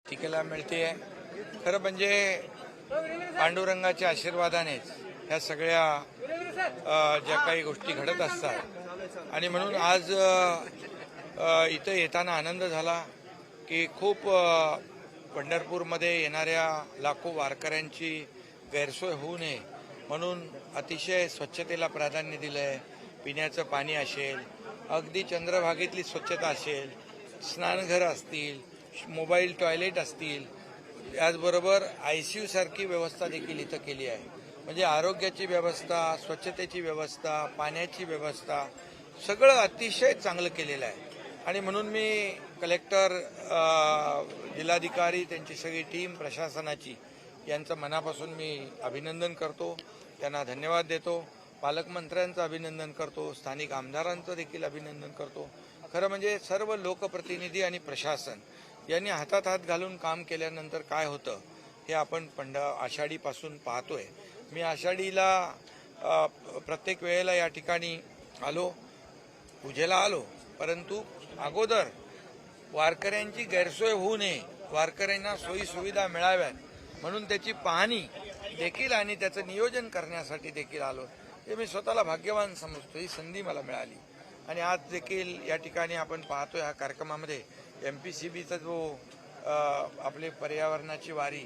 टिकेला मिळते. खरं म्हणजे पांडुरंगाच्या आशीर्वादानेच ह्या सगळ्या ज्या काही गोष्टी घडत असतात आणि म्हणून आज इथं येताना आनंद झाला की खूप पंढरपूरमध्ये येणाऱ्या लाखो वारकऱ्यांची गैरसोय होऊ नये म्हणून अतिशय स्वच्छतेला प्राधान्य दिलं आहे. पिण्याचं पाणी असेल, अगदी चंद्रभागेतली स्वच्छता असेल, स्नानघरं असतील, मोबाईल टॉयलेट असतील, याचबरोबर ICU सारखी व्यवस्था देखील इथं केली आहे. म्हणजे आरोग्याची व्यवस्था, स्वच्छतेची व्यवस्था, पाण्याची व्यवस्था सगळं अतिशय चांगलं केलेलं आहे. आणि म्हणून मी कलेक्टर, जिल्हाधिकारी, त्यांची सगळी टीम, प्रशासनाची यांचं मनापासून मी अभिनंदन करतो, त्यांना धन्यवाद देतो. पालकमंत्र्यांचं अभिनंदन करतो, स्थानिक आमदारांचं देखील अभिनंदन करतो. खरं म्हणजे सर्व लोकप्रतिनिधी आणि प्रशासन यांनी हातात हात घालून काम केल्यानंतर काय होतं हे आपण आषाढीपासून पाहतोय. मी आषाढीला प्रत्येक वेळेला या ठिकाणी आलो, पूजेला आलो, परंतु अगोदर वारकऱ्यांची गैरसोय होऊ नये, वारकऱ्यांना सोयी सुविधा मिळाव्यात म्हणून त्याची पाहणी देखील आणि त्याचं नियोजन करण्यासाठी देखील आलो. हे मी स्वतःला भाग्यवान समजतो. ही संधी मला मिळाली आणि आज देखील या ठिकाणी आपण पाहतोय ह्या कार्यक्रमामध्ये MPCBचा जो आपले पर्यावरणाची वारी,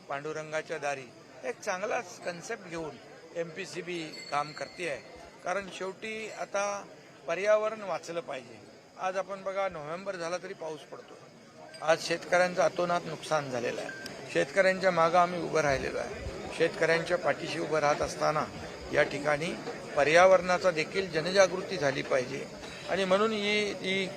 पांडुरंगाच्या दारी, एक चांगलाच कन्सेप्ट घेऊन MPCB काम करते आहे. कारण शेवटी आता पर्यावरण वाचलं पाहिजे. आज आपण बघा, नोव्हेंबर झाला तरी पाऊस पडतो. आज शेतकऱ्यांचं अतोनात नुकसान झालेलं आहे. शेतकऱ्यांच्या मागं आम्ही उभं राहिलेलो आहे. शेतकऱ्यांच्या पाठीशी उभं राहत असताना या ठिकाणी पर्यावरणाचा देखील जनजागृती झाली पाहिजे आणि म्हणून ही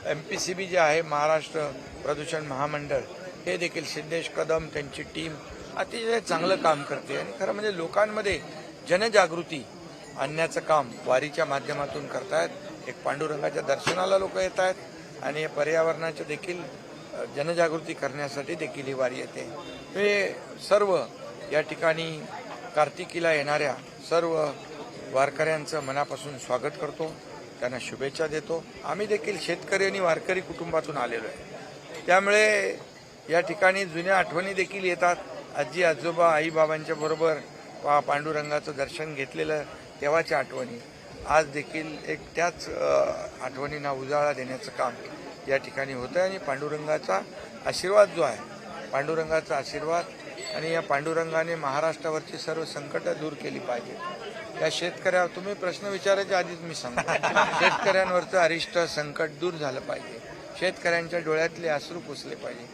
MPCB जे आहे, महाराष्ट्र प्रदूषण महामंडळ, हे देखील सिद्धेश कदम त्यांची टीम अतिशय चांगलं काम करते. आणि खरं म्हणजे लोकांमध्ये जनजागृती आणण्याचं काम वारीच्या माध्यमातून करतायत. एक पांडुरंगाच्या दर्शनाला लोक येत आहेत आणि पर्यावरणाच्या देखील जनजागृती करण्यासाठी देखील ही वारी येते. हे सर्व या ठिकाणी कार्तिकीला येणाऱ्या सर्व वारकऱ्यांचं मनापासून स्वागत करतो, त्यांना शुभेच्छा देतो. आम्ही देखील शेतकरी आणि वारकरी कुटुंबातून आलेलो आहे, त्यामुळे या ठिकाणी जुन्या आठवणी देखील येतात. आजी आजोबा आई बाबांच्या बरोबर पांडुरंगाचं दर्शन घेतलेलं तेव्हाच्या आठवणी आज देखील एक त्याच आठवणींना उजाळा देण्याचं काम या ठिकाणी होतं. आणि पांडुरंगाचा आशीर्वाद जो आहे, पांडुरंगाचा आशीर्वाद, आणि या पांडुरंगाने महाराष्ट्रावरची सर्व संकटं दूर केली पाहिजे. या शेतकऱ्या, तुम्ही प्रश्न विचारायच्या आधीच मी सांगतो, शेतकऱ्यांवरचं अरिष्ट संकट दूर झालं पाहिजे. शेतकऱ्यांच्या डोळ्यातले अश्रू पुसले पाहिजे.